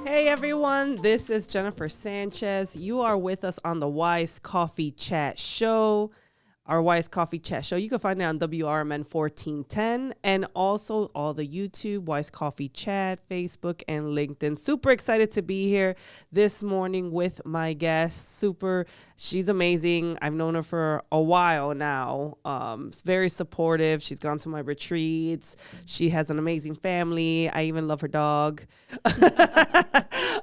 Hey everyone, this is Jennifer Sanchez. You are with us on the Wise Coffee Chat Show. Our Wise Coffee Chat Show. You can find it on WRMN 1410 and also all the YouTube, Wise Coffee Chat, Facebook, and LinkedIn. Super excited to be here this morning with my guest. She's amazing. I've known her for a while now. Very supportive. She's gone to my retreats. She has an amazing family. I even love her dog.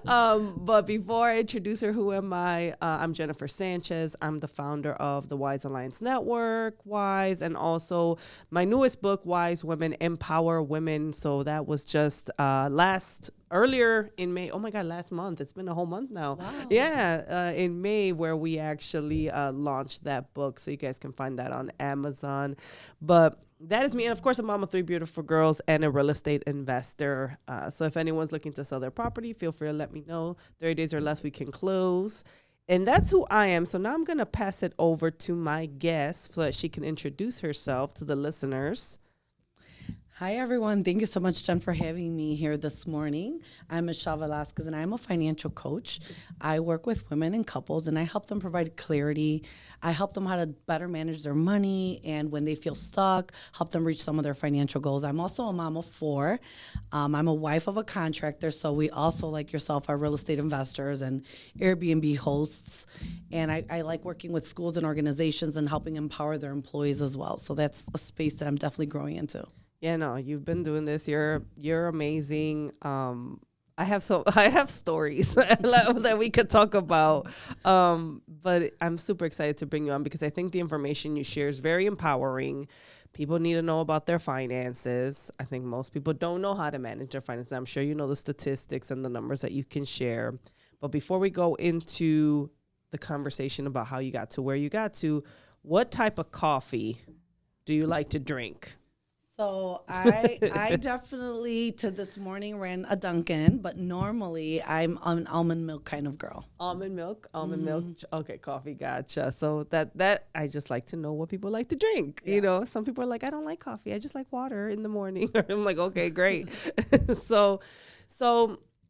But before I introduce her, who am I? I'm Jennifer Sanchez. I'm the founder of the Wise Alliance Network, Wise, and also my newest book, Wise Women Empower Women. So that was just earlier in May. Oh my God, last month. It's been a whole month now. Wow. Yeah, in May where we actually launched that book. So you guys can find that on Amazon. But that is me. And of course, a mom of three beautiful girls and a real estate investor. So if anyone's looking to sell their property, feel free to let me know. 30 days or less, we can close. And that's who I am. So now I'm going to pass it over to my guest so that she can introduce herself to the listeners. Hi, everyone. Thank you so much, Jen, for having me here this morning. I'm Michelle Velazquez, and I'm a financial coach. I work with women and couples, and I help them provide clarity. I help them how to better manage their money, and when they feel stuck, help them reach some of their financial goals. I'm also a mom of four. I'm a wife of a contractor, so we also, like yourself, are real estate investors and Airbnb hosts. And I like working with schools and organizations and helping empower their employees as well. So that's a space that I'm definitely growing into. Yeah, no, you've been doing this. You're amazing. I have stories that we could talk about. But I'm super excited to bring you on because I think the information you share is very empowering. People need to know about their finances. I think most people don't know how to manage their finances. I'm sure you know the statistics and the numbers that you can share. But before we go into the conversation about how you got to where you got to, what type of coffee do you like to drink? So I definitely to this morning ran a Dunkin', but normally I'm an almond milk kind of girl. Almond milk. Okay, coffee. Gotcha. So that I just like to know what people like to drink. Yeah. You know, some people are like, I don't like coffee. I just like water in the morning. I'm like, okay, great. So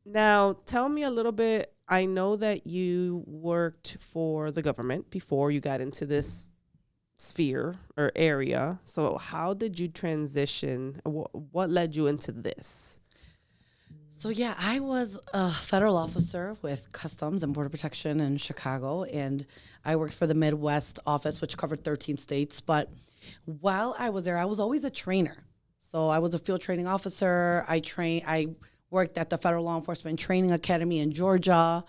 now tell me a little bit. I know that you worked for the government before you got into this sphere or area. So how did you transition? What led you into this? So yeah, I was a federal officer with Customs and Border Protection in Chicago, and I worked for the Midwest office, which covered 13 states. But while I was there, I was always a trainer. So I was a field training officer. I worked at the Federal Law Enforcement Training Academy in Georgia.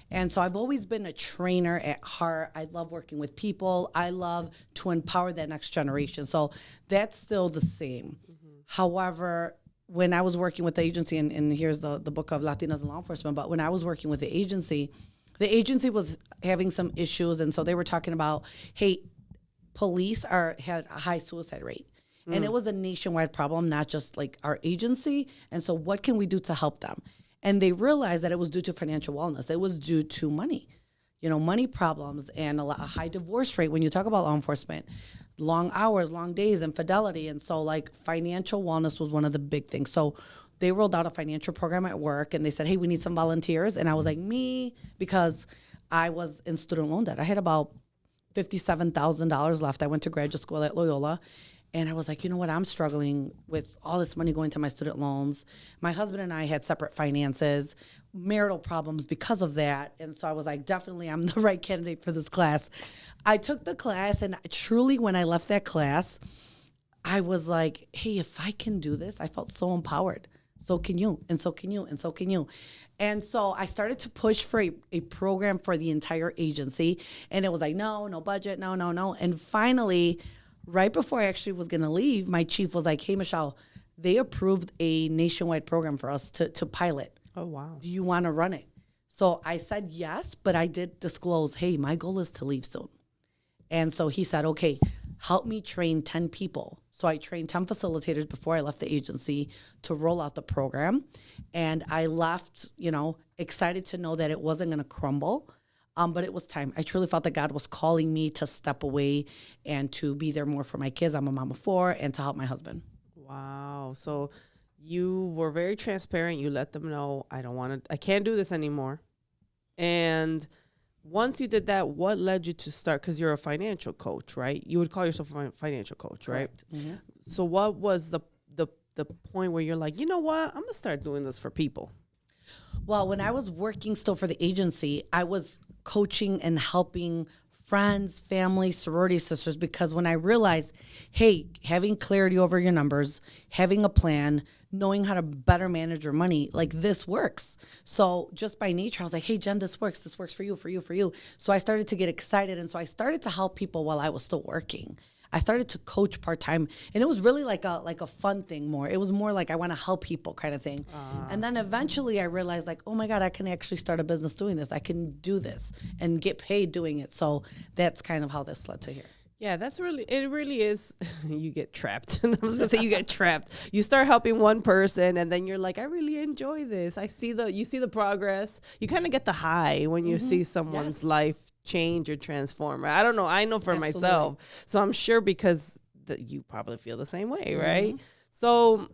And so I've always been a trainer at heart. I love working with people. I love to empower that next generation. So that's still the same. Mm-hmm. However, when I was working with the agency, and here's the book of Latinas in Law Enforcement, but when I was working with the agency was having some issues. And so they were talking about, hey, police had a high suicide rate. And it was a nationwide problem, not just like our agency. And so what can we do to help them? And they realized that it was due to financial wellness. It was due to money, money problems and a high divorce rate when you talk about law enforcement, long hours, long days, infidelity. And so like financial wellness was one of the big things. So they rolled out a financial program at work and they said, hey, we need some volunteers. And I was like, me, because I was in student loan debt. I had about $57,000 left. I went to graduate school at Loyola. And I was like, you know what, I'm struggling with all this money going to my student loans. My husband and I had separate finances, marital problems because of that. And so I was like, definitely I'm the right candidate for this class. I took the class, and truly when I left that class, I was like, hey, if I can do this, I felt so empowered. So can you, and so can you, and so can you. And so I started to push for a program for the entire agency. And it was like, no budget, no. And finally, right before I actually was going to leave, my chief was like, hey, Michelle, they approved a nationwide program for us to pilot. Oh, wow. Do you want to run it? So I said yes, but I did disclose, hey, my goal is to leave soon. And so he said, okay, help me train 10 people. So I trained 10 facilitators before I left the agency to roll out the program. And I left, excited to know that it wasn't going to crumble. But it was time. I truly felt that God was calling me to step away and to be there more for my kids. I'm a mom of four, and to help my husband. Wow. So you were very transparent. You let them know, I can't do this anymore. And once you did that, what led you to start? Because you're a financial coach, right? You would call yourself a financial coach, right? Mm-hmm. So what was the point where you're like, you know what? I'm going to start doing this for people. Well, when I was working still for the agency, I was coaching and helping friends, family, sorority sisters, because when I realized, hey, having clarity over your numbers, having a plan, knowing how to better manage your money, like this works. So just by nature, I was like, hey, Jen, this works for you, for you, for you. So I started to get excited. And so I started to help people while I was still working. I started to coach part-time, and it was really like a fun thing more. It was more like I want to help people kind of thing. And then eventually I realized like, oh my God, I can actually start a business doing this. I can do this and get paid doing it. So that's kind of how this led to here. Yeah, it really is. You get trapped. I was gonna say you get trapped. You start helping one person and then you're like, I really enjoy this. You see the progress. You kind of get the high when you see someone's life change or transform. I don't know. I know for myself. So I'm sure because you probably feel the same way, right? So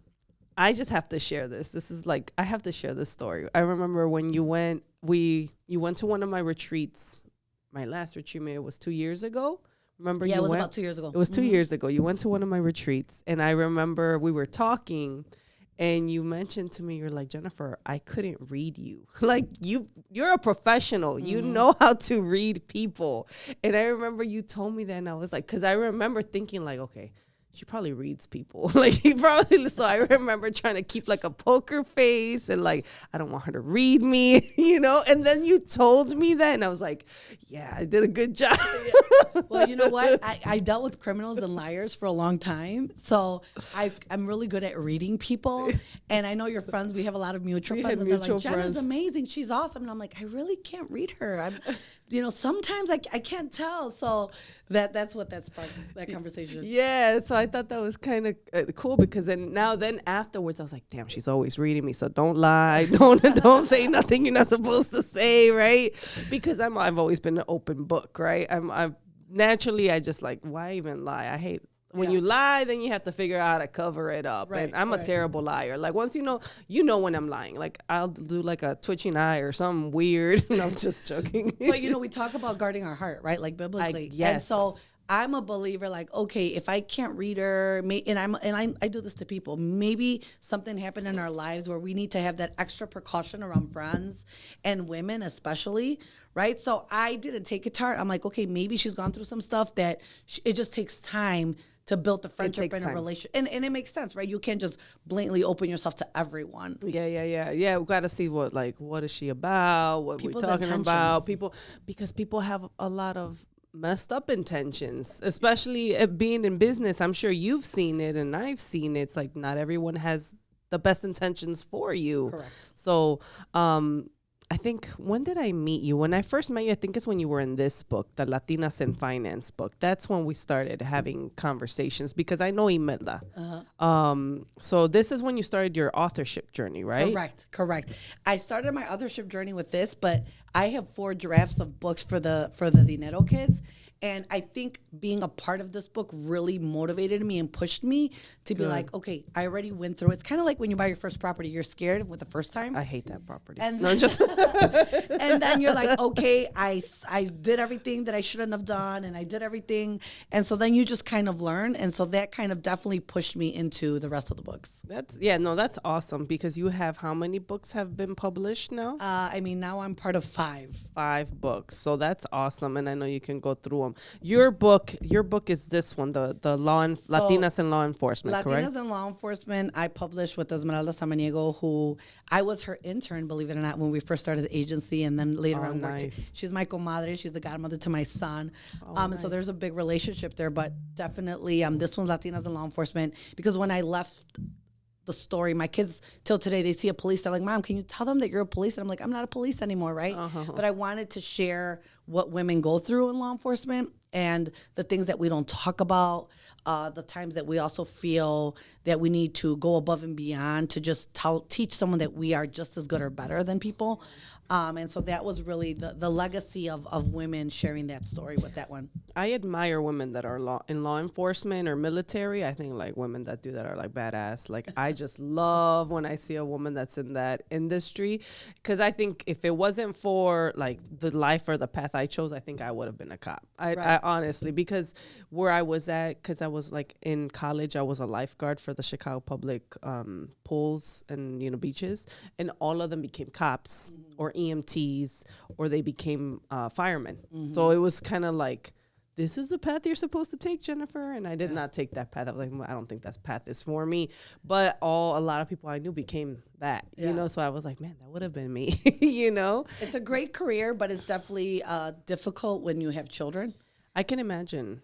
I just have to share this. This is like, I have to share this story. I remember when you went to one of my retreats. My last retreat maybe was 2 years ago. Remember? Yeah, it was about 2 years ago. It was 2 years ago. You went to one of my retreats, and I remember we were talking, and you mentioned to me, you're like, Jennifer, I couldn't read you. Like, you're a professional. You know how to read people. And I remember you told me that, and I was like, because I remember thinking like, okay, she probably reads people. Like, so I remember trying to keep like a poker face and like, I don't want her to read me, you know? And then you told me that, and I was like, yeah, I did a good job. Well, you know what? I dealt with criminals and liars for a long time. So I'm really good at reading people. And I know your friends, we have a lot of mutual friends. And they're like, Jenna's amazing. She's awesome. And I'm like, I really can't read her. Sometimes I can't tell. So that's what that sparked, that conversation. Yeah. So I thought that was kind of cool because then afterwards I was like, damn, she's always reading me. So don't lie. Don't say nothing you're not supposed to say. Right. Because I've always been an open book. Right. I'm naturally, I just like, why even lie? I hate when you lie, then you have to figure out how to cover it up. Right, and I'm a terrible liar. Like once you know when I'm lying. Like I'll do like a twitching eye or something weird. And I'm just joking. But we talk about guarding our heart, right? Like biblically. Yes. And so I'm a believer, like, okay, if I can't read her, I do this to people. Maybe something happened in our lives where we need to have that extra precaution around friends and women, especially, right? So I didn't take it to heart. I'm like, okay, maybe she's gone through some stuff that it just takes time to build the friendship and a relationship. And it makes sense, right? You can't just blatantly open yourself to everyone. Yeah. We got to see what is she about? What People's we're talking intentions. about. Because people have a lot of messed up intentions, especially being in business. I'm sure you've seen it and I've seen it. It's like not everyone has the best intentions for you. Correct. So, I think, when did I meet you? When I first met you, I think it's when you were in this book, the Latinas in Finance book. That's when we started having conversations because I know Imelda. So this is when you started your authorship journey, right? Correct. I started my authorship journey with this, but I have 4 drafts of books for the Dinero kids. And I think being a part of this book really motivated me and pushed me to be like, okay, I already went through it. It's kind of like when you buy your first property, you're scared with the first time. I hate that property. And and then you're like, okay, I did everything that I shouldn't have done, and I did everything. And so then you just kind of learn. And so that kind of definitely pushed me into the rest of the books. That's awesome because you have, how many books have been published now? Now I'm part of 5. 5 books. So that's awesome. And I know you can go through them. Your book is this one, the Latinas in Law Enforcement, correct? Latinas in Law Enforcement, I published with Esmeralda Samaniego, who I was her intern, believe it or not, when we first started the agency, and then later on worked. She's my comadre. She's the godmother to my son. And so there's a big relationship there, but definitely this one's Latinas in Law Enforcement, because when I left the story, my kids till today, they see a police, they're like, Mom, can you tell them that you're a police? And I'm like, I'm not a police anymore, right? But I wanted to share what women go through in law enforcement and the things that we don't talk about, the times that we also feel that we need to go above and beyond to just teach someone that we are just as good or better than people. And so that was really the legacy of women sharing that story with that one. I admire women that are in law enforcement or military. I think like women that do that are like badass. Like I just love when I see a woman that's in that industry, because I think if it wasn't for like the life or the path I chose, I think I would have been a cop. I honestly, because where I was at, because I was like in college, I was a lifeguard for the Chicago public pools and beaches, and all of them became cops or EMTs, or they became firemen. So it was kind of like, this is the path you're supposed to take, Jennifer. And I did not take that path. I was like, well, I don't think that path is for me. But a lot of people I knew became that, so I was like, man, that would have been me, It's a great career, but it's definitely difficult when you have children. I can imagine.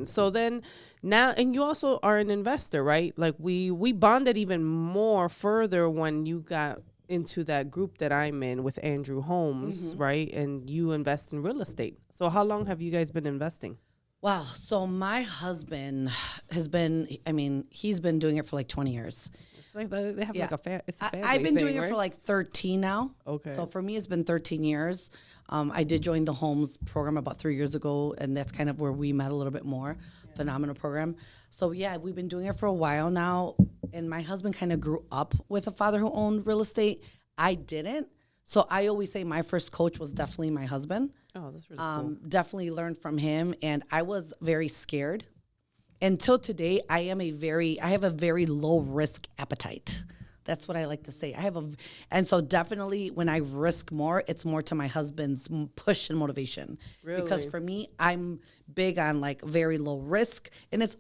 So then now, and you also are an investor, right? Like we bonded even more further when you got into that group that I'm in with Andrew Holmes, right? And you invest in real estate. So how long have you guys been investing? Wow. So my husband he's been doing it for like 20 years. It's like they have like it's a family I've been doing thing, it right? for like 13 now. Okay. So for me, it's been 13 years. I did join the Holmes program about 3 years ago, and that's kind of where we met a little bit more. Phenomenal program. So yeah, we've been doing it for a while now. And my husband kind of grew up with a father who owned real estate. I didn't. So I always say my first coach was definitely my husband. Oh, that's really cool. Definitely learned from him. And I was very scared. Until today, I have a very low risk appetite. That's what I like to say. And so definitely when I risk more, it's more to my husband's push and motivation. Really? Because for me, I'm big on like very low risk, and it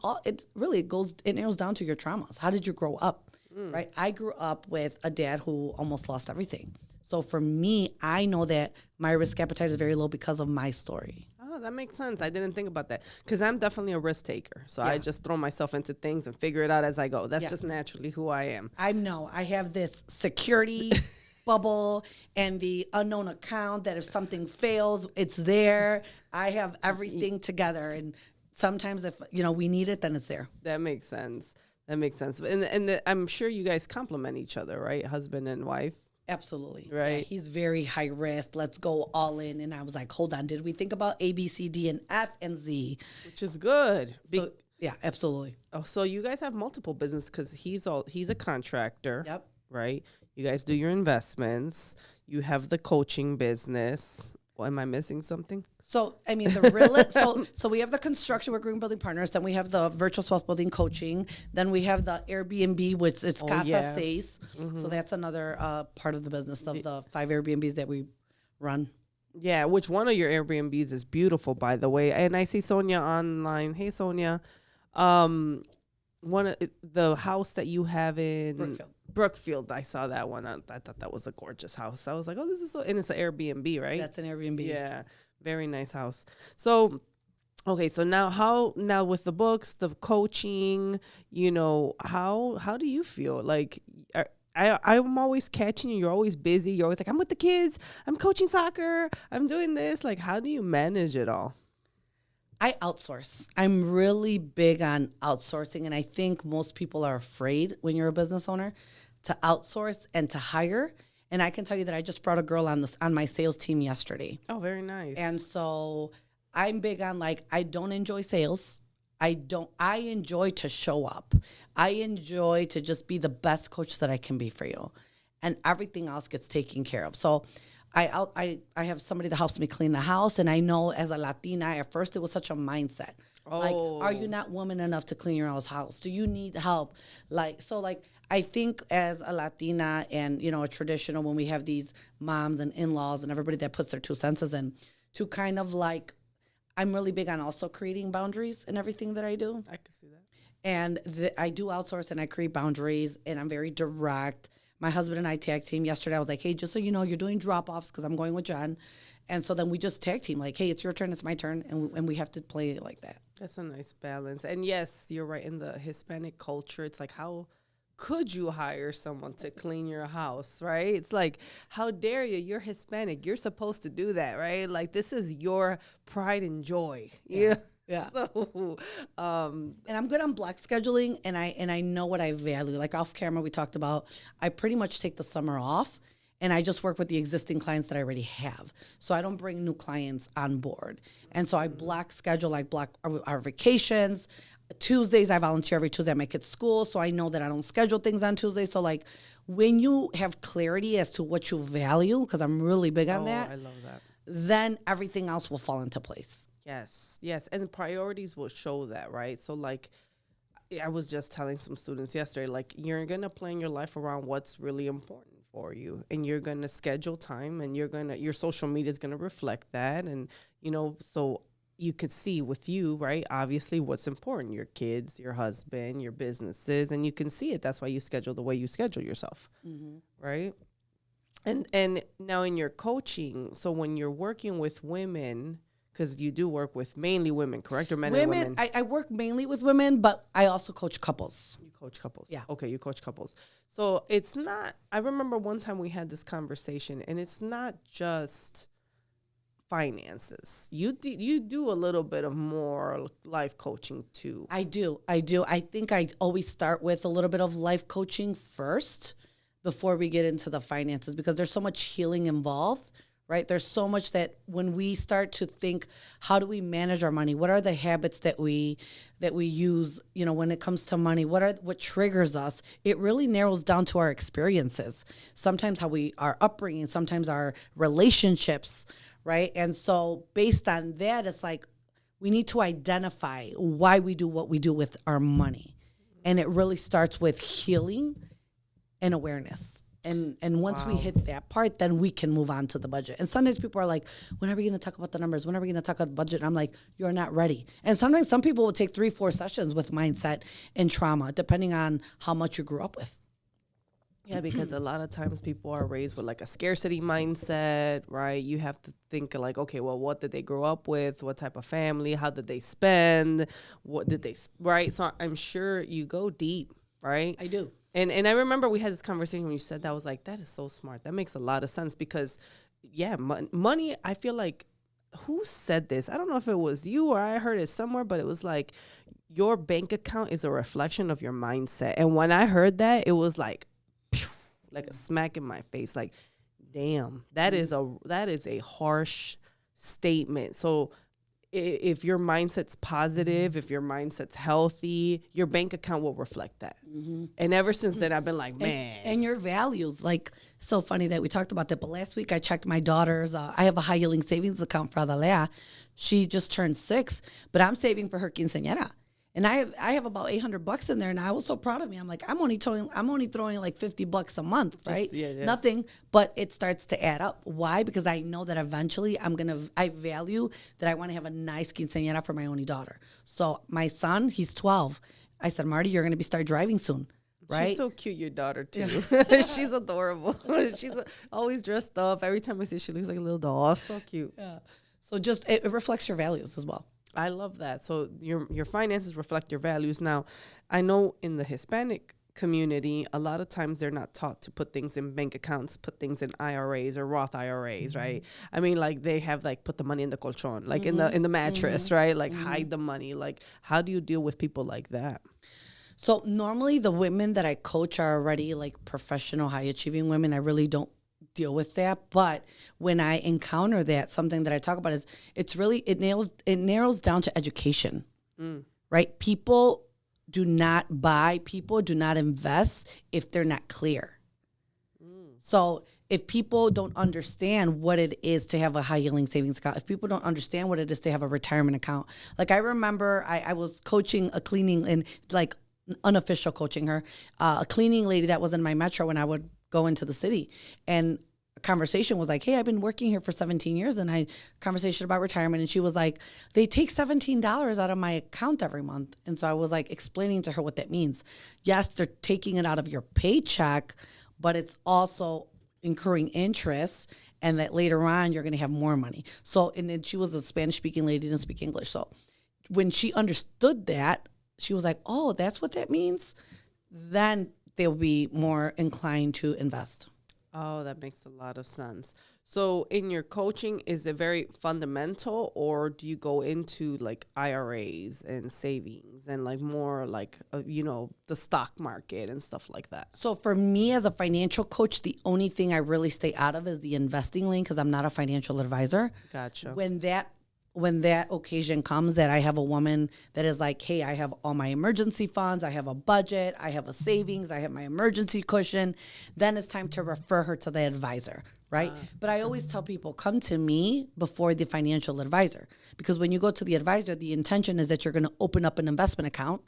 narrows down to your traumas. How did you grow up? Right? I grew up with a dad who almost lost everything. So for me, I know that my risk appetite is very low because of my story. Oh, that makes sense. I didn't think about that, because I'm definitely a risk taker. So I just throw myself into things and figure it out as I go. That's just naturally who I am. I have this security bubble and the unknown account that if something fails, it's there. I have everything together. And sometimes if, we need it, then it's there. That makes sense. And I'm sure you guys complement each other, right? Husband and wife. Absolutely. Right. Yeah, he's very high risk. Let's go all in. And I was like, hold on. Did we think about A, B, C, D, and F, and Z? Which is good. So, yeah, absolutely. Oh, so you guys have multiple business, because he's a contractor. Yep. Right. You guys do your investments. You have the coaching business. Well, am I missing something? So, so we have the construction, we're green building partners. Then we have the Virtuous wealth building coaching. Then we have the Airbnb, which is Casa Stays. So that's another part of the business of the 5 Airbnbs that we run. Yeah, which one of your Airbnbs is beautiful, by the way. And I see Sonia online. Hey, Sonia. One of the house that you have in Brookfield, I saw that one. I thought that was a gorgeous house. I was like, oh, this is and it's an Airbnb, right? That's an Airbnb. Yeah, very nice house. So, okay, so now with the books, the coaching, how do you feel? Like, I'm always catching you. You're always busy. You're always like, I'm with the kids. I'm coaching soccer. I'm doing this. Like, how do you manage it all? I outsource. I'm really big on outsourcing, and I think most people are afraid when you're a business owner to outsource and to hire. And I can tell you that I just brought a girl on my sales team yesterday. Oh, very nice. And so I'm big on I don't enjoy sales. I enjoy to show up. I enjoy to just be the best coach that I can be for you, and everything else gets taken care of. So I have somebody that helps me clean the house, and I know as a Latina, at first it was such a mindset. Like, are you not woman enough to clean your own house? Do you need help? I think as a Latina and, a traditional, when we have these moms and in-laws and everybody that puts their 2 cents in, to kind of I'm really big on also creating boundaries in everything that I do. I can see that. And I do outsource and I create boundaries, and I'm very direct. My husband and I tag team yesterday. I was like, hey, just so you know, you're doing drop-offs because I'm going with John. And so then we just tag team, like, hey, it's your turn, it's my turn, and we have to play it like that. That's a nice balance. And yes, you're right. In the Hispanic culture, it's like, how could you hire someone to clean your house, right? It's like, how dare you? You're Hispanic. You're supposed to do that, right? Like, this is your pride and joy. Yeah. So, and I'm good on block scheduling, and I know what I value. Like off camera, we talked about, I pretty much take the summer off, and I just work with the existing clients that I already have. So I don't bring new clients on board. And so I block schedule, like block our vacations. Tuesdays, I volunteer every Tuesday at my kids' school, so I know that I don't schedule things on Tuesdays. So like when you have clarity as to what you value, because I'm really big on that, I love that. then everything else will fall into place. Yes, yes. And the priorities will show that, right? So like I was just telling some students yesterday, like you're going to plan your life around what's really important for you, and you're going to schedule time, and your social media is going to reflect that. And, so you could see with you, right, obviously what's important, your kids, your husband, your businesses, and you can see it. That's why you schedule the way you schedule yourself, right? And now in your coaching, so when you're working with women, because you do work with mainly women, correct? Or men and women? I work mainly with women, but I also coach couples. You coach couples? Yeah. Okay, you coach couples. So it's not, I remember one time we had this conversation, and it's not just finances. You do a little bit of more life coaching too. I do. I think I always start with a little bit of life coaching first before we get into the finances, because there's so much healing involved, right? There's so much that when we start to think, how do we manage our money? What are the habits that we use, when it comes to money? What triggers us? It really narrows down to our experiences. Sometimes our upbringing, sometimes our relationships, right? And so based on that, it's like we need to identify why we do what we do with our money. And it really starts with healing and awareness. And once we hit that part, then we can move on to the budget. And sometimes people are like, when are we going to talk about the numbers? When are we going to talk about the budget? And I'm like, you're not ready. And sometimes some people will take 3-4 sessions with mindset and trauma, depending on how much you grew up with. Yeah, because a lot of times people are raised with like a scarcity mindset, right? You have to think like, okay, well, what did they grow up with? What type of family? How did they spend? What did they, right? So I'm sure you go deep, right? I do. And I remember we had this conversation when you said that. I was like, that is so smart. That makes a lot of sense because, yeah, money, I feel like, who said this? I don't know if it was you or I heard it somewhere, but it was like, your bank account is a reflection of your mindset. And when I heard that, it was like, like a smack in my face. Like, damn, that is a harsh statement. So if your mindset's positive, if your mindset's healthy, your bank account will reflect that. And ever since then, I've been like, man. And your values, like, so funny that we talked about that. But last week I checked my daughter's, I have a high yielding savings account for Adalea. She just turned 6, but I'm saving for her quinceañera. And I have about $800 in there, and I was so proud of me. I'm like, I'm only throwing like $50 a month, right? Yeah. Nothing, but it starts to add up. Why? Because I know that eventually I value that I want to have a nice quinceañera for my only daughter. So my son, he's 12. I said, Marty, you're going to start driving soon, right? She's so cute, your daughter, too. She's adorable. She's always dressed up. Every time I see her, she looks like a little doll. So cute. Yeah. So just, it reflects your values as well. I love that. So your finances reflect your values. Now, I know in the Hispanic community, a lot of times they're not taught to put things in bank accounts, put things in IRAs or Roth IRAs, right? I mean, like they have like put the money in the colchon, like in the mattress, right? Like hide the money. Like, how do you deal with people like that? So normally the women that I coach are already like professional, high achieving women. I really don't deal with that. But when I encounter that, something that I talk about is it narrows down to education, right? People do not invest if they're not clear. So if people don't understand what it is to have a high yielding savings account, if people don't understand what it is to have a retirement account, like I remember I was coaching a cleaning and like unofficial coaching her, a cleaning lady that was in my metro when I would go into the city, and a conversation was like, hey, I've been working here for 17 years, and conversation about retirement, and she was like, they take $17 out of my account every month. And so I was like explaining to her what that means. Yes, they're taking it out of your paycheck, but it's also incurring interest, and that later on you're going to have more money. So, and then she was a Spanish speaking lady, didn't speak English. So when she understood that, she was like, oh, that's what that means. Then they'll be more inclined to invest. Oh, that makes a lot of sense. So in your coaching, is it very fundamental, or do you go into like IRAs and savings and like more like, the stock market and stuff like that? So for me as a financial coach, the only thing I really stay out of is the investing lane because I'm not a financial advisor. Gotcha. When that occasion comes that I have a woman that is like, hey, I have all my emergency funds, I have a budget, I have a savings, I have my emergency cushion, then it's time to refer her to the advisor, right? But I always tell people, come to me before the financial advisor, because when you go to the advisor, the intention is that you're going to open up an investment account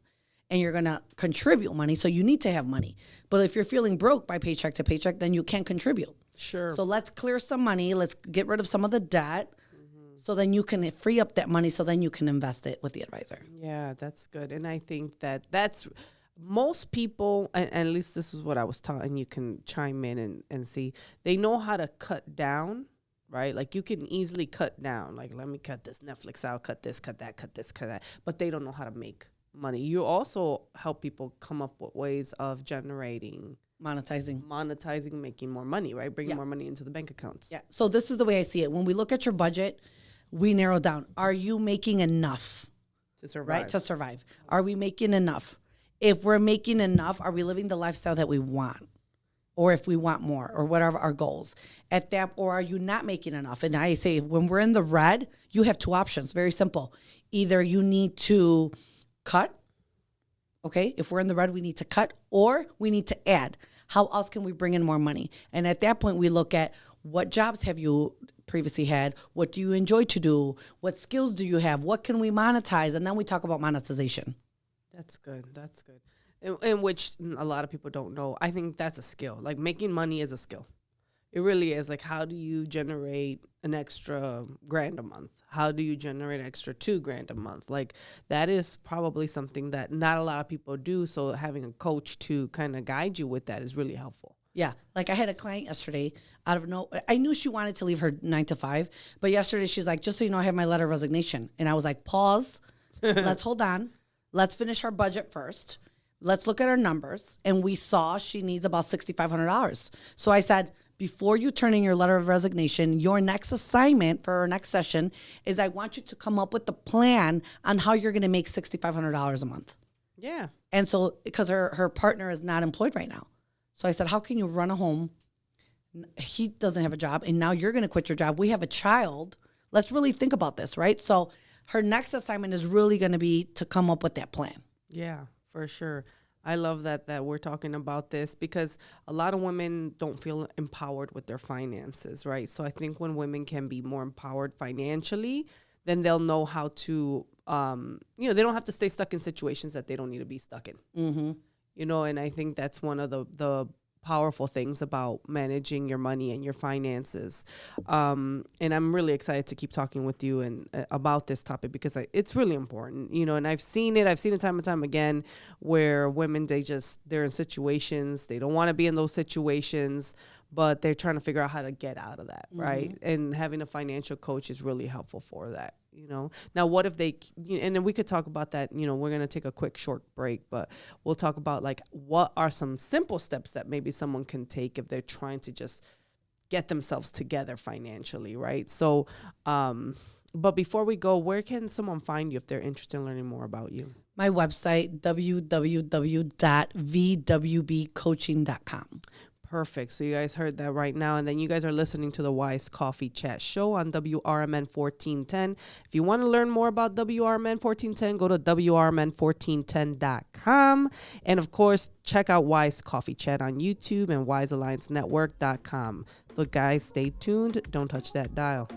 and you're going to contribute money. So you need to have money. But if you're feeling broke by paycheck to paycheck, then you can't contribute. Sure. So let's clear some money. Let's get rid of some of the debt. So then you can free up that money so then you can invest it with the advisor. Yeah, that's good. And I think that's most people, and at least this is what I was taught, and you can chime in and see, they know how to cut down, right? Like you can easily cut down. Like, let me cut this Netflix out, cut this, cut that, cut this, cut that. But they don't know how to make money. You also help people come up with ways of monetizing, making more money, right? Bringing more money into the bank accounts. Yeah. So this is the way I see it. When we look at your budget, we narrow down. Are you making enough To survive. right? To survive. Are we making enough? If we're making enough, are we living the lifestyle that we want? Or if we want more, or whatever our goals at that, or are you not making enough? And I say, when we're in the red, you have two options. Very simple. Either you need to cut. Okay. If we're in the red, we need to cut, or we need to add. How else can we bring in more money? And at that point, we look at what jobs have you previously had? What do you enjoy to do? What skills do you have? What can we monetize? And then we talk about monetization. That's good. In which a lot of people don't know. I think that's a skill. Like making money is a skill. It really is. Like, how do you generate an extra grand a month? How do you generate an extra $2,000 a month? Like, that is probably something that not a lot of people do. So having a coach to kind of guide you with that is really helpful. Yeah. Like I had a client yesterday I knew she wanted to leave her 9 to 5, but yesterday she's like, just so you know, I have my letter of resignation. And I was like, pause, let's hold on. Let's finish our budget first. Let's look at our numbers. And we saw she needs about $6,500. So I said, before you turn in your letter of resignation, your next assignment for our next session is I want you to come up with a plan on how you're going to make $6,500 a month. Yeah. And so, because her partner is not employed right now. So I said, how can you run a home? He doesn't have a job, and now you're going to quit your job. We have a child. Let's really think about this, right? So her next assignment is really going to be to come up with that plan. Yeah, for sure. I love that we're talking about this because a lot of women don't feel empowered with their finances, right? So I think when women can be more empowered financially, then they'll know how to, they don't have to stay stuck in situations that they don't need to be stuck in. Mm-hmm. And I think that's one of the powerful things about managing your money and your finances. And I'm really excited to keep talking with you and about this topic because it's really important, and I've seen it time and time again where women, they're in situations, they don't want to be in those situations, but they're trying to figure out how to get out of that. Mm-hmm. Right. And having a financial coach is really helpful for that. Now what if and then we could talk about that, we're going to take a quick short break, but we'll talk about like, what are some simple steps that maybe someone can take if they're trying to just get themselves together financially. Right. So, but before we go, where can someone find you if they're interested in learning more about you? My website, www.vwbcoaching.com. Perfect. So you guys heard that right now. And then you guys are listening to the Wise Coffee Chat Show on WRMN 1410. If you want to learn more about WRMN 1410, go to WRMN1410.com. And of course, check out Wise Coffee Chat on YouTube and WiseAllianceNetwork.com. So guys, stay tuned. Don't touch that dial.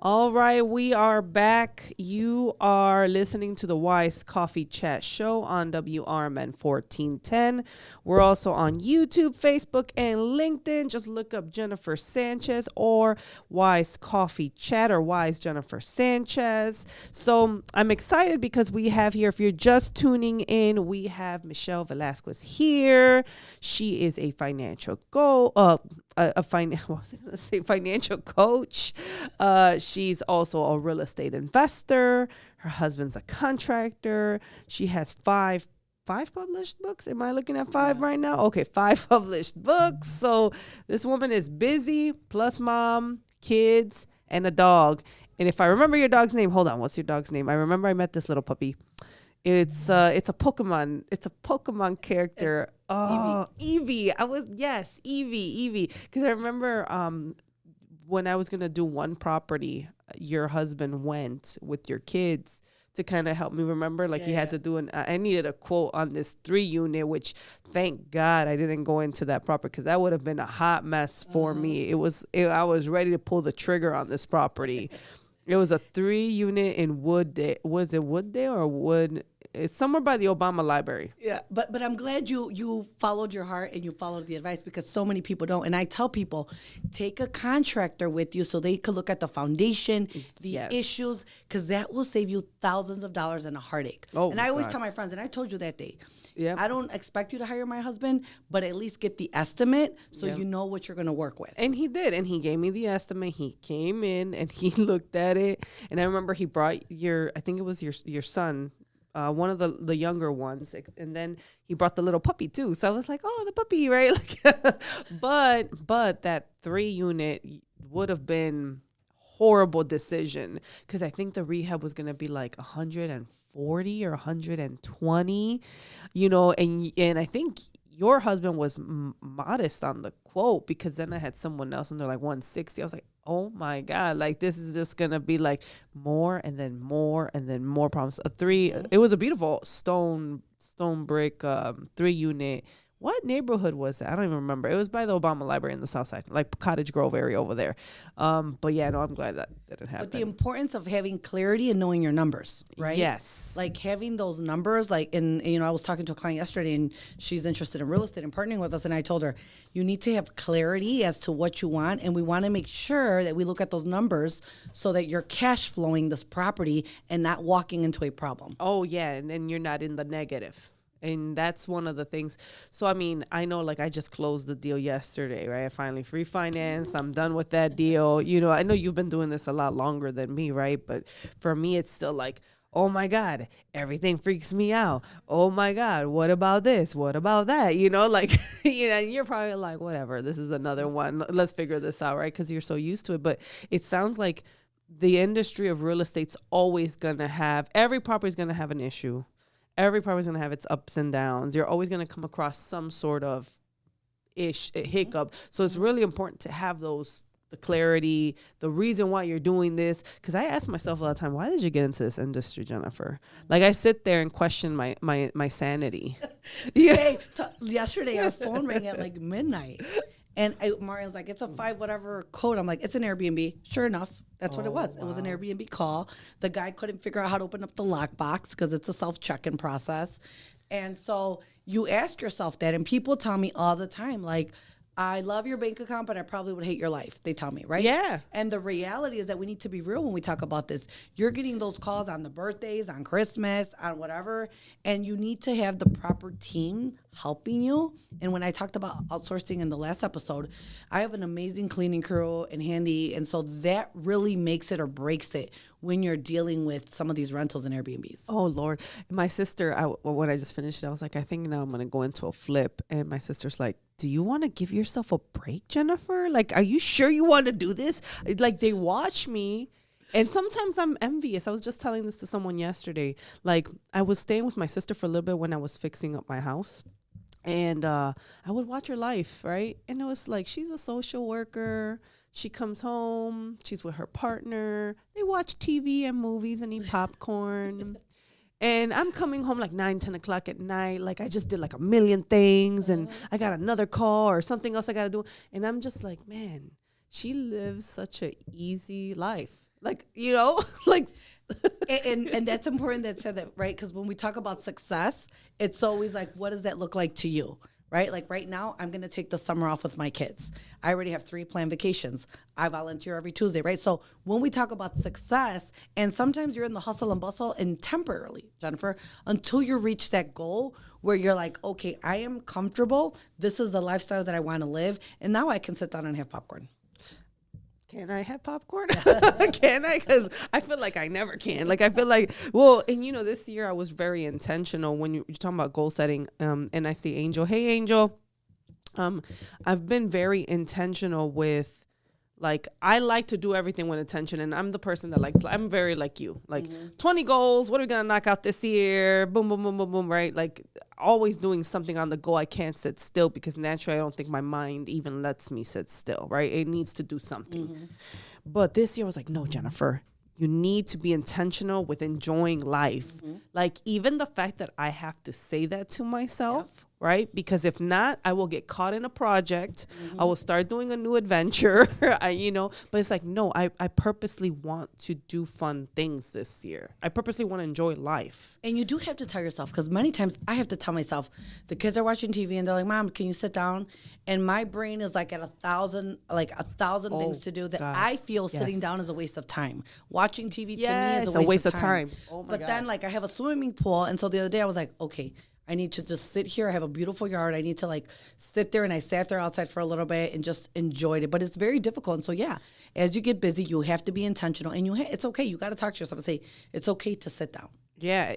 All right, we are back. You are listening to the Wise Coffee Chat Show on WRMN 1410. We're also on YouTube, Facebook, and LinkedIn. Just look up Jennifer Sanchez or Wise Coffee Chat or Wise Jennifer Sanchez. So I'm excited because we have here, if you're just tuning in, we have Michelle Velazquez here. She is a financial financial coach. She's also a real estate investor. Her husband's a contractor. She has five published books. Am I looking at five right now? Okay, 5 published books. So this woman is busy, plus mom, kids, and a dog. And if I remember your dog's name, hold on, what's your dog's name? I remember I met this little puppy. It's a Pokemon. It's a Pokemon character. Oh, Eevee. Eevee. Because I remember when I was gonna do one property, your husband went with your kids to kind of help me remember. Like you had to do I needed a quote on this 3-unit, which thank God I didn't go into that property because that would have been a hot mess for me. I was ready to pull the trigger on this property. It was a 3-unit in Wood. Was it Wooddale or Wood? It's somewhere by the Obama Library. Yeah, but I'm glad you followed your heart and you followed the advice because so many people don't. And I tell people, take a contractor with you so they could look at the foundation, the issues, because that will save you thousands of dollars and a heartache. And I always tell my friends, and I told you that day, I don't expect you to hire my husband, but at least get the estimate so you know what you're going to work with. And he did. And he gave me the estimate. He came in and he looked at it. And I remember he brought I think it was your son, one of the younger ones. And then he brought the little puppy too. So I was like, oh, the puppy, right? But that 3-unit would have been horrible decision because I think the rehab was going to be like 140 or 120, and I think your husband was modest on the quote because then I had someone else and they're like 160. I was like, oh my God, like this is just going to be like more and then more and then more problems. It was a beautiful stone brick 3-unit. What neighborhood was that? I don't even remember. It was by the Obama Library in the South Side, like Cottage Grove area over there. But yeah, no, I'm glad that didn't happen. But the importance of having clarity and knowing your numbers, right? Yes. Like having those numbers, I was talking to a client yesterday and she's interested in real estate and partnering with us. And I told her, you need to have clarity as to what you want. And we want to make sure that we look at those numbers so that you're cash flowing this property and not walking into a problem. Oh yeah. And then you're not in the negative. And that's one of the things. So, I mean, I know like I just closed the deal yesterday, right? I finally refinanced. I'm done with that deal. I know you've been doing this a lot longer than me, right? But for me, it's still like, oh my God, everything freaks me out. Oh my God, what about this? What about that? You're probably like, whatever, this is another one. Let's figure this out, right? Because you're so used to it. But it sounds like the industry of real estate's always going to have, every property's going to have an issue. Every property's going to have its ups and downs. You're always going to come across some sort of hiccup. So it's really important to have the clarity, the reason why you're doing this. Because I ask myself a lot of time, why did you get into this industry, Jennifer? Like I sit there and question my sanity. Yesterday our phone rang at like midnight. And Mario's like, it's a 5 whatever code. I'm like, it's an Airbnb. Sure enough, that's what it was. Wow. It was an Airbnb call. The guy couldn't figure out how to open up the lockbox because it's a self-check-in process. And so you ask yourself that, and people tell me all the time, like, I love your bank account, but I probably would hate your life. They tell me, right? Yeah. And the reality is that we need to be real when we talk about this. You're getting those calls on the birthdays, on Christmas, on whatever, and you need to have the proper team helping you. And when I talked about outsourcing in the last episode, I have an amazing cleaning crew and handy, and so that really makes it or breaks it when you're dealing with some of these rentals and Airbnbs. Oh, Lord. My sister, when I just finished it, I was like, I think now I'm going to go into a flip. And my sister's like, do you want to give yourself a break, Jennifer? Like, are you sure you want to do this? Like, they watch me. And sometimes I'm envious. I was just telling this to someone yesterday. Like, I was staying with my sister for a little bit when I was fixing up my house. And I would watch her life, right? And it was like, she's a social worker. She comes home. She's with her partner. They watch TV and movies and eat popcorn. And I'm coming home like 9, 10 o'clock at night. Like I just did like a million things and I got another call or something else I got to do. And I'm just like, man, she lives such an easy life. Like, you know, like. And that's important that said that, right? Because when we talk about success, it's always like, what does that look like to you? Right? Like right now, I'm going to take the summer off with my kids. I already have 3 planned vacations. I volunteer every Tuesday, right? So when we talk about success, and sometimes you're in the hustle and bustle and temporarily, Jennifer, until you reach that goal where you're like, okay, I am comfortable. This is the lifestyle that I want to live. And now I can sit down and have popcorn. Can I have popcorn? Can I? Because I feel like I never can. Like, I feel like, well, and you know, this year I was very intentional when you're talking about goal setting. And I see Angel. Hey, Angel. I've been very intentional with, like, I like to do everything with intention, and I'm the person that likes, I'm very like you, like 20 goals. What are we going to knock out this year? Boom, boom, boom, boom, boom, right? Like, always doing something on the go. I can't sit still because naturally I don't think my mind even lets me sit still, right? It needs to do something. But this year I was like, no, Jennifer, you need to be intentional with enjoying life. Like, even the fact that I have to say that to myself, right? Because if not, I will get caught in a project. I will start doing a new adventure, you know, but it's like, no, I purposely want to do fun things this year. I purposely want to enjoy life. And you do have to tell yourself, because many times I have to tell myself, the kids are watching TV and they're like, Mom, can you sit down? And my brain is like at 1,000 things to do that God. I feel sitting down is a waste of time. Watching TV to me is a waste of time. Oh my but God. then like I have a swimming pool. And so the other day I was like, okay, I need to just sit here. I have a beautiful yard. I need to like sit there. And I sat there outside for a little bit and just enjoyed it. But it's very difficult. And so, yeah, as you get busy, you have to be intentional. And it's okay. You got to talk to yourself and say, it's okay to sit down. Yeah.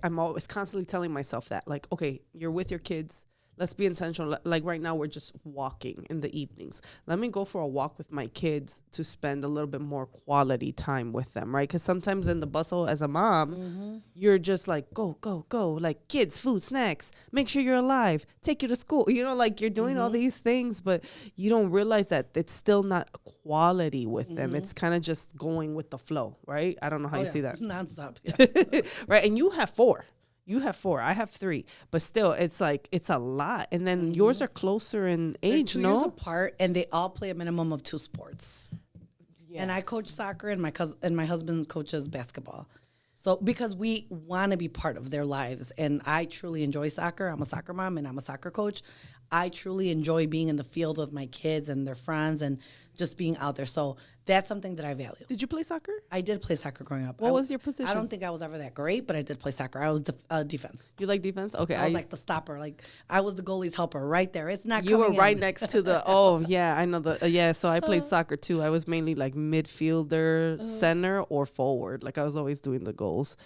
I'm always constantly telling myself that, like, okay, you're with your kids. Let's be intentional. Like right now, we're just walking in the evenings. Let me go for a walk with my kids to spend a little bit more quality time with them, right? Because sometimes in the bustle as a mom, you're just like, go, go, go. Like, kids, food, snacks. Make sure you're alive. Take you to school. You know, like you're doing all these things, but you don't realize that it's still not quality with them. It's kind of just going with the flow, right? I don't know how you see that. Nonstop. Yeah. Right. And you have 4. You have 4. I have 3. But still, it's like, it's a lot. And then yours are closer in age, They're 2 years apart, and they all play a minimum of 2 sports. Yeah. And I coach soccer, and my husband coaches basketball. So because we want to be part of their lives, and I truly enjoy soccer. I'm a soccer mom, and I'm a soccer coach. I truly enjoy being in the field with my kids and their friends and just being out there. So that's something that I value. Did you play soccer? I did play soccer growing up. What was your position? I don't think I was ever that great, but I did play soccer. I was defense. You like defense? Okay. I was like the stopper. Like I was the goalie's helper right there. It's not You were coming right in. next to the, oh, yeah, I know yeah, so I played soccer too. I was mainly like midfielder, center, or forward. Like I was always doing the goals.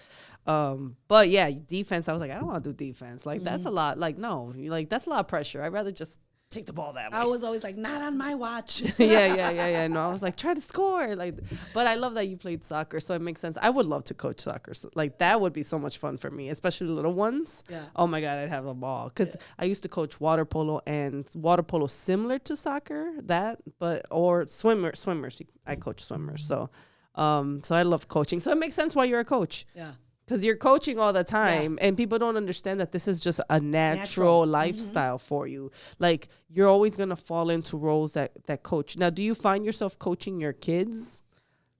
But yeah, defense, I was like, I don't want to do defense. Like that's a lot. Like, no, like that's a lot of pressure. I'd rather just take the ball that way. I was always like, not on my watch. yeah. No, I was like, try to score. Like, but I love that you played soccer, so it makes sense. I would love to coach soccer. So, like, that would be so much fun for me, especially the little ones. Yeah. Oh my God, I'd have a ball. Because I used to coach water polo, and water polo similar to soccer, or swimmers. I coach swimmers. So I love coaching. So it makes sense why you're a coach. Yeah. Because you're coaching all the time, and people don't understand that this is just a natural lifestyle for you. Like, you're always going to fall into roles that coach. Now, do you find yourself coaching your kids?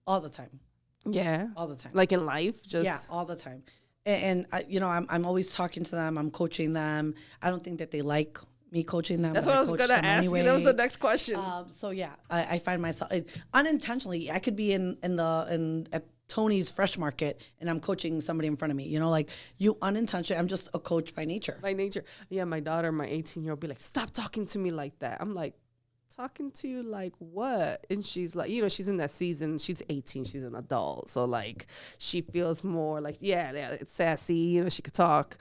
All the time. Yeah. All the time. Like in life? Yeah, all the time. And I'm always talking to them. I'm coaching them. I don't think that they like me coaching them. That's what I was going to ask you. That was the next question. So, yeah, I find myself unintentionally, I could be at Tony's Fresh Market and I'm coaching somebody in front of me, you know, like you unintentionally, I'm just a coach by nature. By nature. Yeah. My daughter, my 18-year-old be like, stop talking to me like that. I'm like, talking to you like what? And she's like, you know, she's in that season. She's 18. She's an adult. So like she feels more like, yeah, it's sassy. You know, she could talk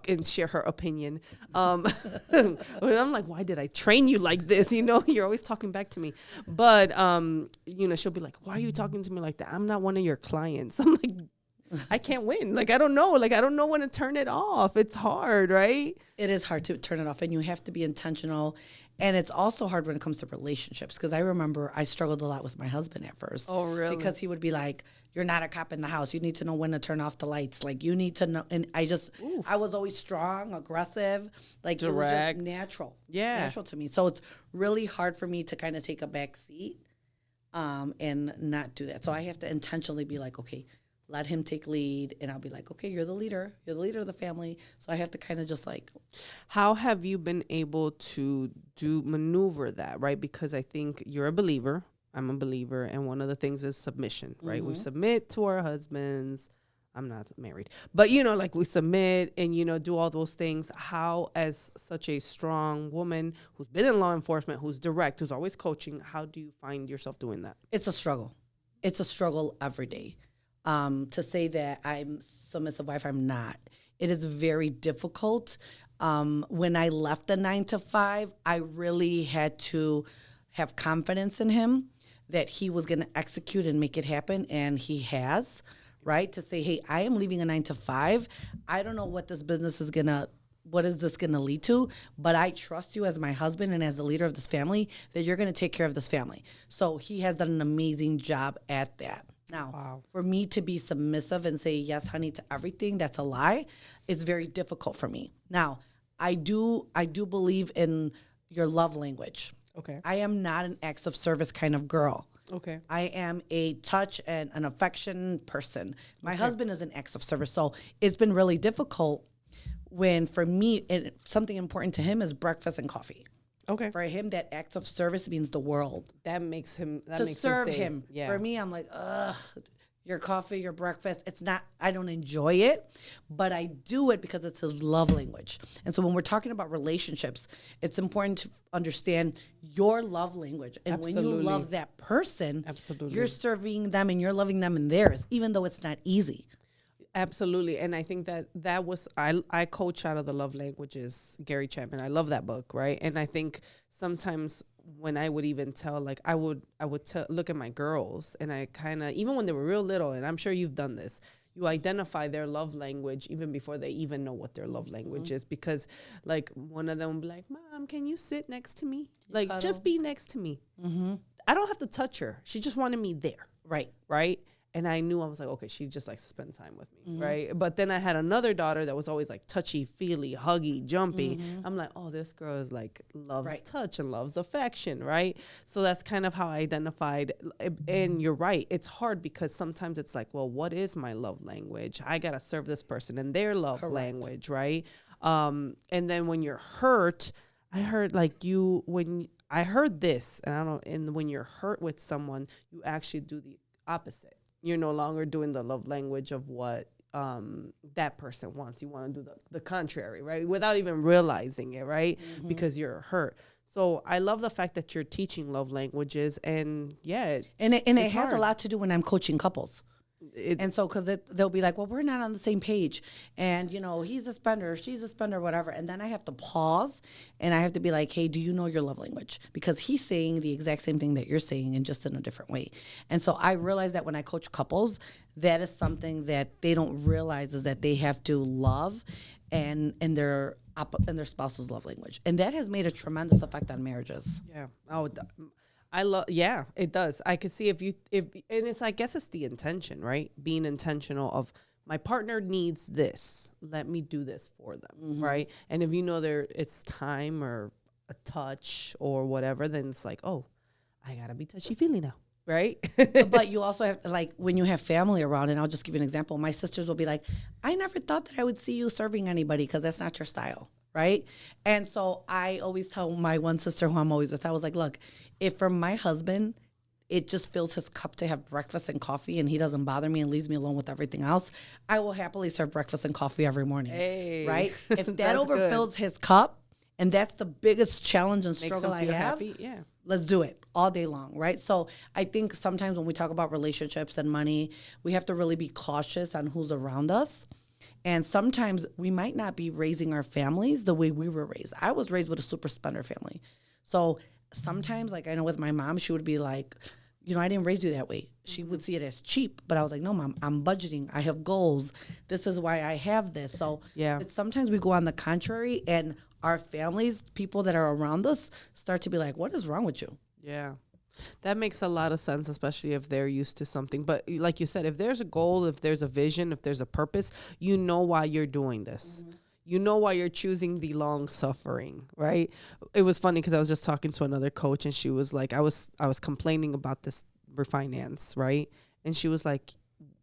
and share her opinion. I'm like, why did I train you like this? You know, you're always talking back to me. But, you know, she'll be like, why are you talking to me like that? I'm not one of your clients. I'm like, I can't win. Like, I don't know. Like, I don't know when to turn it off. It's hard, right? It is hard to turn it off, and you have to be intentional. And it's also hard when it comes to relationships, because I remember I struggled a lot with my husband at first. Oh, really? Because he would be like, you're not a cop in the house. You need to know when to turn off the lights. Like, you need to know. And I was always strong, aggressive. Like, direct. It was just natural. Yeah. Natural to me. So it's really hard for me to kind of take a back seat. and not do that. So I have to intentionally be like, okay, let him take lead, and I'll be like, okay, you're the leader of the family. So I have to kind of just like, How have you been able to maneuver that, right? Because I think you're a believer. I'm a believer. And one of the things is submission, right? We submit to our husbands. I'm not married, but like we submit and, do all those things. How, as such a strong woman who's been in law enforcement, who's direct, who's always coaching, how do you find yourself doing that? it's a struggle. It's a struggle every day. To say that I'm submissive wife, I'm not. It is very difficult. When I left the 9 to 5, I really had to have confidence in him that he was going to execute and make it happen, and he has, right? To say, hey, I am leaving a 9 to 5. I don't know what this business is what is this going to lead to, but I trust you as my husband and as the leader of this family that you're going to take care of this family. So he has done an amazing job at that. Now, for me to be submissive and say, yes, honey, to everything, that's a lie. It's very difficult for me. Now, I do believe in your love language. Okay. I am not an acts of service kind of girl. Okay. I am a touch and an affection person. My husband is an acts of service. So it's been really difficult when, for me, something important to him is breakfast and coffee. Okay. For him, that act of service means the world. That makes him, To serve his day. him. Yeah. For me, I'm like, ugh, your coffee, your breakfast. It's not, I don't enjoy it, but I do it because it's his love language. And so when we're talking about relationships, it's important to understand your love language. And when you Absolutely. love that person, Absolutely. you're serving them and you're loving them in theirs, even though it's not easy. Absolutely. And I think that was, I coach out of the love languages, Gary Chapman. I love that book, right? And I think sometimes when I would even tell, like I would look at my girls and I kind of, even when they were real little, and I'm sure you've done this, you identify their love language even before they even know what their love language is. Because like one of them will be like, Mom, can you sit next to me? Like cuddle. just be next to me. I don't have to touch her. She just wanted me there. Right. Right. And I knew, I was like, okay, she just likes to spend time with me, right? But then I had another daughter that was always like touchy, feely, huggy, jumpy. I'm like, oh, this girl is like, loves touch and loves affection, right? So that's kind of how I identified. And you're right, it's hard because sometimes it's like, well, what is my love language? I got to serve this person in their love language, right? And then when you're hurt, I heard like I heard this, and I don't know, and when you're hurt with someone, you actually do the opposite. You're no longer doing the love language of what that person wants. You want to do the contrary, right? Without even realizing it, right? Because you're hurt. So I love the fact that you're teaching love languages, and yeah. It has hard. a lot to do when I'm coaching couples. And so, because they'll be like, well, we're not on the same page. And, he's a spender, she's a spender, whatever. And then I have to pause and I have to be like, hey, do you know your love language? Because he's saying the exact same thing that you're saying and just in a different way. And so I realize that when I coach couples, that is something that they don't realize is that they have to love and their spouse's love language. And that has made a tremendous effect on marriages. Yeah. Oh, yeah, it does. I could see and it's, I guess it's the intention, right? Being intentional of my partner needs this. Let me do this for them, right? And if you know it's time or a touch or whatever, then it's like, oh, I gotta be touchy-feely now, right? But you also have, like, when you have family around, and I'll just give you an example. My sisters will be like, I never thought that I would see you serving anybody because that's not your style, right? And so I always tell my one sister who I'm always with, I was like, look, if for my husband, it just fills his cup to have breakfast and coffee and he doesn't bother me and leaves me alone with everything else, I will happily serve breakfast and coffee every morning, right? If that overfills his cup, and that's the biggest challenge and struggle I have, happy, yeah. Let's do it all day long, right? So I think sometimes when we talk about relationships and money, we have to really be cautious on who's around us. And sometimes we might not be raising our families the way we were raised. I was raised with a super spender family. So sometimes, like I know with my mom, she would be like, I didn't raise you that way. She would see it as cheap. But I was like, no, Mom, I'm budgeting. I have goals. This is why I have this. So sometimes we go on the contrary, and our families, people that are around us, start to be like, what is wrong with you? Yeah. That makes a lot of sense, especially if they're used to something. But like you said, if there's a goal, if there's a vision, if there's a purpose, you know why you're doing this. You know why you're choosing the long suffering, right? It was funny because I was just talking to another coach, and she was like, I was complaining about this refinance, right? And she was like,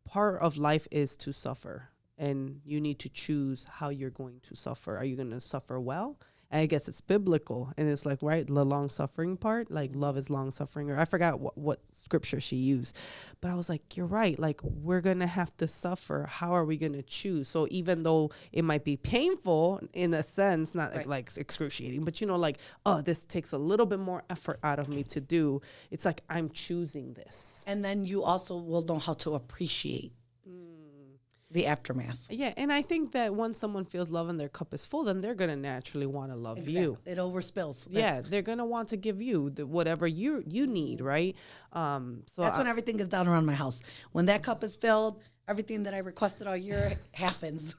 part of life is to suffer, and you need to choose how you're going to suffer. Are you going to suffer well? And I guess it's biblical, and it's like, right, the long suffering part, like love is long suffering, or I forgot what scripture she used, but I was like, you're right, like we're gonna have to suffer. How are we gonna choose? So even though it might be painful in a sense, not like excruciating, but like, oh, this takes a little bit more effort out of me to do, it's like I'm choosing this. And then you also will know how to appreciate the aftermath. Yeah, and I think that once someone feels love and their cup is full, then they're going to naturally want to love you. It overspills. Yeah, they're going to want to give you whatever you need, right? So that's when everything gets down around my house. When that cup is filled, everything that I requested all year happens.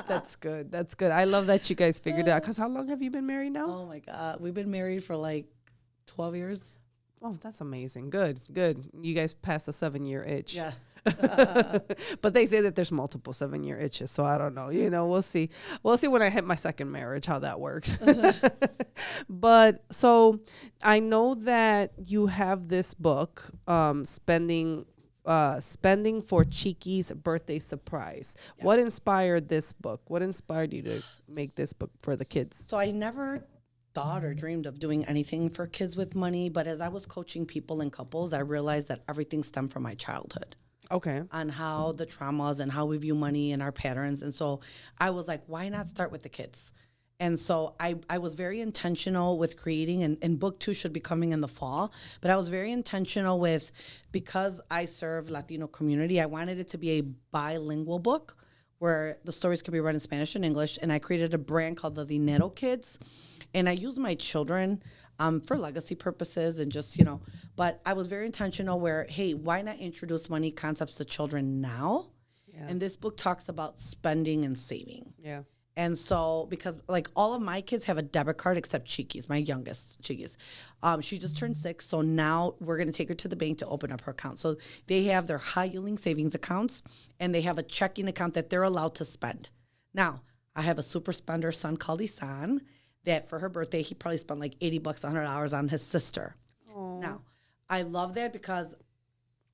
That's good. That's good. I love that you guys figured it out. Because how long have you been married now? Oh, my God. We've been married for like 12 years. Oh, that's amazing. Good, good. You guys passed the 7-year itch. Yeah. But they say that there's multiple 7-year itches, so I don't know. We'll see. We'll see when I hit my second marriage how that works. But so I know that you have this book, spending for Cheeky's birthday surprise. Yeah. What inspired this book? What inspired you to make this book for the kids? So I never thought or dreamed of doing anything for kids with money, but as I was coaching people and couples, I realized that everything stemmed from my childhood. Okay. On how the traumas and how we view money and our patterns. And so I was like, why not start with the kids? And so I was very intentional with creating, and book 2 should be coming in the fall, but I was very intentional with, because I serve Latino community, I wanted it to be a bilingual book where the stories could be read in Spanish and English. And I created a brand called the Dinero Kids. And I use my children for legacy purposes and just, but I was very intentional where, hey, why not introduce money concepts to children now? Yeah. And this book talks about spending and saving. Yeah. And so, because like all of my kids have a debit card except Cheeky's, my youngest, Cheeky's. She just turned 6, so now we're going to take her to the bank to open up her account. So they have their high-yielding savings accounts, and they have a checking account that they're allowed to spend. Now, I have a super spender son called Isan, that for her birthday, he probably spent like $80, $100 on his sister. Aww. Now, I love that because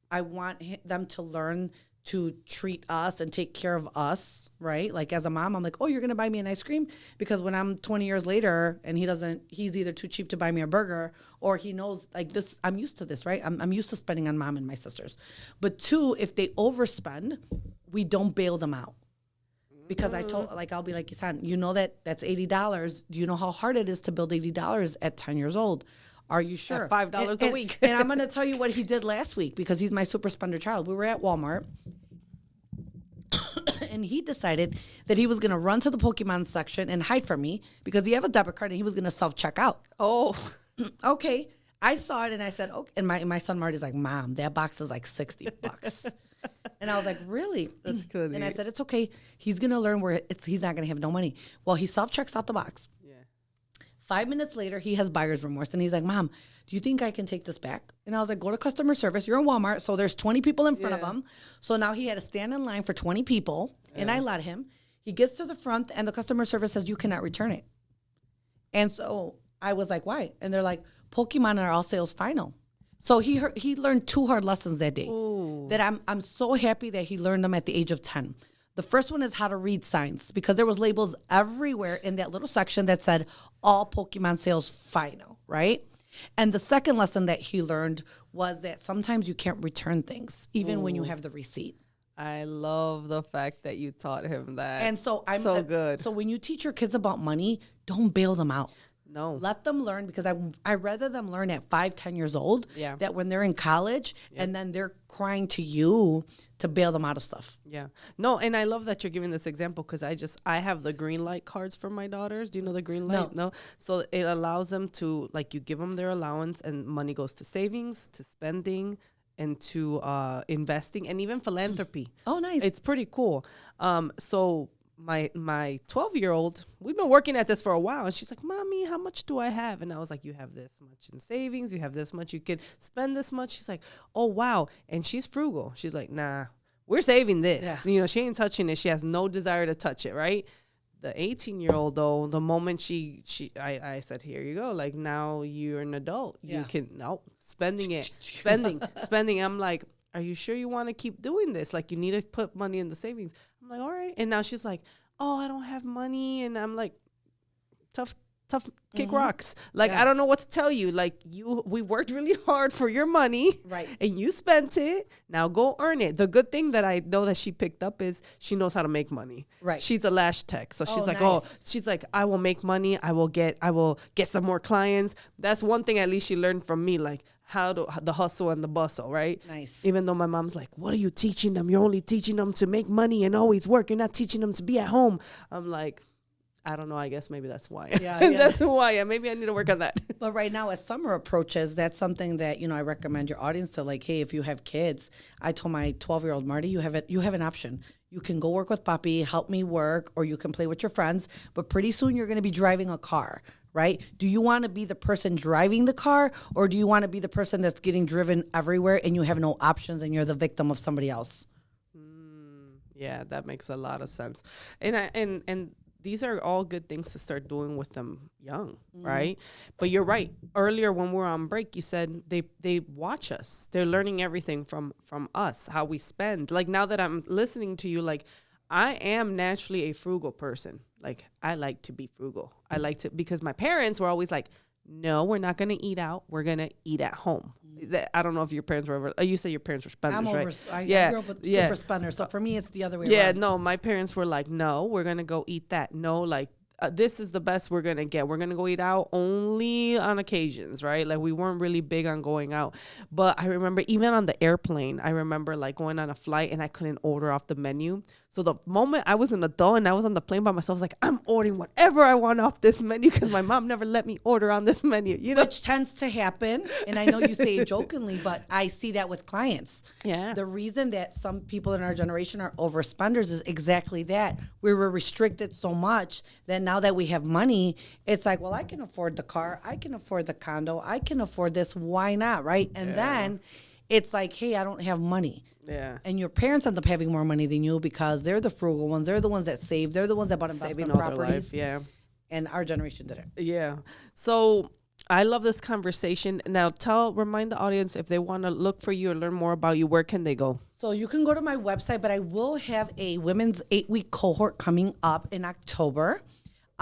I want them to learn to treat us and take care of us, right? Like as a mom, I'm like, oh, you're going to buy me an ice cream? Because when I'm 20 years later and he's either too cheap to buy me a burger, or he knows like this, I'm used to this, right? I'm used to spending on mom and my sisters. But 2, if they overspend, we don't bail them out. Because I'll be like, Isan, that's $80. Do you know how hard it is to build $80 at 10 years old? Are you sure? At $5 a week. And I'm going to tell you what he did last week, because he's my super spender child. We were at Walmart, and he decided that he was going to run to the Pokemon section and hide from me because he have a debit card and he was going to self-check out. Oh. Okay. I saw it and I said, okay. And my son Marty's like, Mom, that box is like $60. And I was like, really? That's good. And I said, it's okay. He's going to learn where he's not going to have no money. Well, he self-checks out the box. Yeah. 5 minutes later, he has buyer's remorse. And he's like, Mom, do you think I can take this back? And I was like, go to customer service. You're in Walmart. So there's 20 people in front of him. So now he had to stand in line for 20 people. Yeah. And I let him. He gets to the front and the customer service says, you cannot return it. And so I was like, why? And they're like, Pokemon are all sales final. So he learned 2 hard lessons that day. Ooh. That I'm so happy that he learned them at the age of 10. The first one is how to read signs, because there was labels everywhere in that little section that said all Pokemon sales final, right? And the second lesson that he learned was that sometimes you can't return things, even when you have the receipt. I love the fact that you taught him that. And so so good. So when you teach your kids about money, don't bail them out. No. Let them learn, because I rather them learn at 5, 10 years old that when they're in college and then they're crying to you to bail them out of stuff. Yeah. No, and I love that you're giving this example, because I have the green light cards for my daughters. Do you know the green light? No. So it allows them to, like, you give them their allowance and money goes to savings, to spending, and to investing, and even philanthropy. Oh, nice. It's pretty cool. So my 12-year-old, we've been working at this for a while, and she's like, Mommy, how much do I have? And I was like, you have this much in savings, you have this much, you can spend this much. She's like, oh, wow. And she's frugal. She's like, nah, we're saving this. Yeah. She ain't touching it. She has no desire to touch it, right? The 18-year-old though, the moment I said, here you go. Like, now you're an adult. You can, spending. I'm like, are you sure you want to keep doing this? Like, you need to put money in the savings. I'm like, all right. And now she's like, oh, I don't have money. And I'm like, tough kick rocks. Like, I don't know what to tell you. Like, we worked really hard for your money. Right. And you spent it. Now go earn it. The good thing that I know that she picked up is she knows how to make money. Right. She's a lash tech. So she's like, nice. she's like, I will make money. I will get some more clients. That's one thing at least she learned from me. Like, the hustle and the bustle, right? Nice. Even though my mom's like, what are you teaching them? You're only teaching them to make money and always work. You're not teaching them to be at home. I'm like, I don't know. I guess maybe that's why. Yeah. That's why. Maybe I need to work on that. But right now, as summer approaches, that's something that, I recommend your audience to, like, hey, if you have kids, I told my 12-year-old Marty, you have an option. You can go work with Papi, help me work, or you can play with your friends. But pretty soon you're going to be driving a car, right? Do you want to be the person driving the car, or do you want to be the person that's getting driven everywhere and you have no options and you're the victim of somebody else? Yeah, that makes a lot of sense. And these are all good things to start doing with them young, right? But you're right. Earlier when we were on break, you said they watch us. They're learning everything from us, how we spend. Like, now that I'm listening to you, like, I am naturally a frugal person. Like, I like to be frugal. I like to, because my parents were always like, no, we're not going to eat out. We're going to eat at home. I don't know if your parents were ever, you say your parents were spenders, right? I grew up with super spenders. So for me, it's the other way around. Yeah, no, my parents were like, no, we're going to go eat that. No, like, this is the best we're going to get. We're going to go eat out only on occasions, right? Like, we weren't really big on going out. But I remember even on the airplane, I remember like going on a flight and I couldn't order off the menu. So the moment I was an adult and I was on the plane by myself, I was like, I'm ordering whatever I want off this menu because my mom never let me order on this menu, Which tends to happen. And I know you say it jokingly, but I see that with clients. Yeah. The reason that some people in our generation are overspenders is exactly that. We were restricted so much that now that we have money, it's like, well, I can afford the car. I can afford the condo. I can afford this. Why not, right? And then it's like, hey, I don't have money. Yeah. And your parents end up having more money than you because they're the frugal ones. They're the ones that save. They're the ones that bought investment properties. Yeah. And our generation did it. Yeah. So I love this conversation. Now remind the audience, if they want to look for you or learn more about you, where can they go? So you can go to my website, but I will have a women's 8-week cohort coming up in October.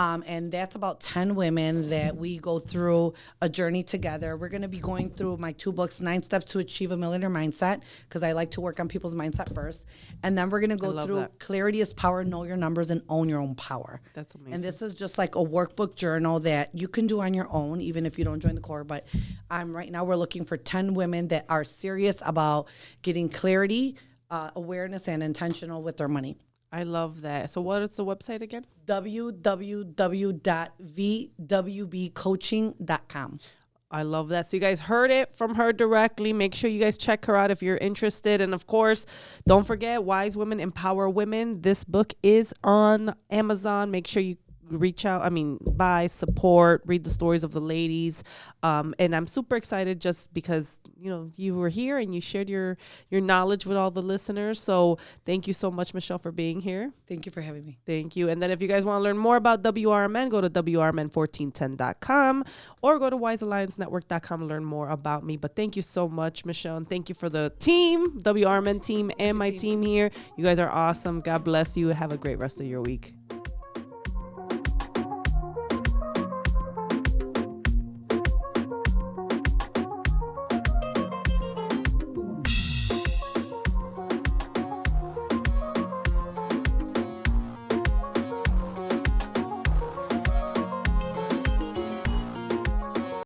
And that's about 10 women that we go through a journey together. We're going to be going through my 2 books, 9 Steps to Achieve a Millionaire Mindset, because I like to work on people's mindset first. And then we're going to go through Clarity is Power, Know Your Numbers, and Own Your Own Power. That's amazing. And this is just like a workbook journal that you can do on your own, even if you don't join the core. But right now we're looking for 10 women that are serious about getting clarity, awareness, and intentional with their money. I love that. So what is the website again? www.vwbcoaching.com. I love that. So you guys heard it from her directly. Make sure you guys check her out if you're interested. And of course, don't forget, Wise Women Empower Women. This book is on Amazon. Make sure you reach out, buy, support, read the stories of the ladies. And I'm super excited just because, you were here and you shared your knowledge with all the listeners. So thank you so much, Michelle, for being here. Thank you for having me. Thank you. And then if you guys want to learn more about WRMN, go to WRMN1410.com or go to WiseAllianceNetwork.com and learn more about me. But thank you so much, Michelle. And thank you for the team, WRMN team, and my team here. You guys are awesome. God bless you. Have a great rest of your week.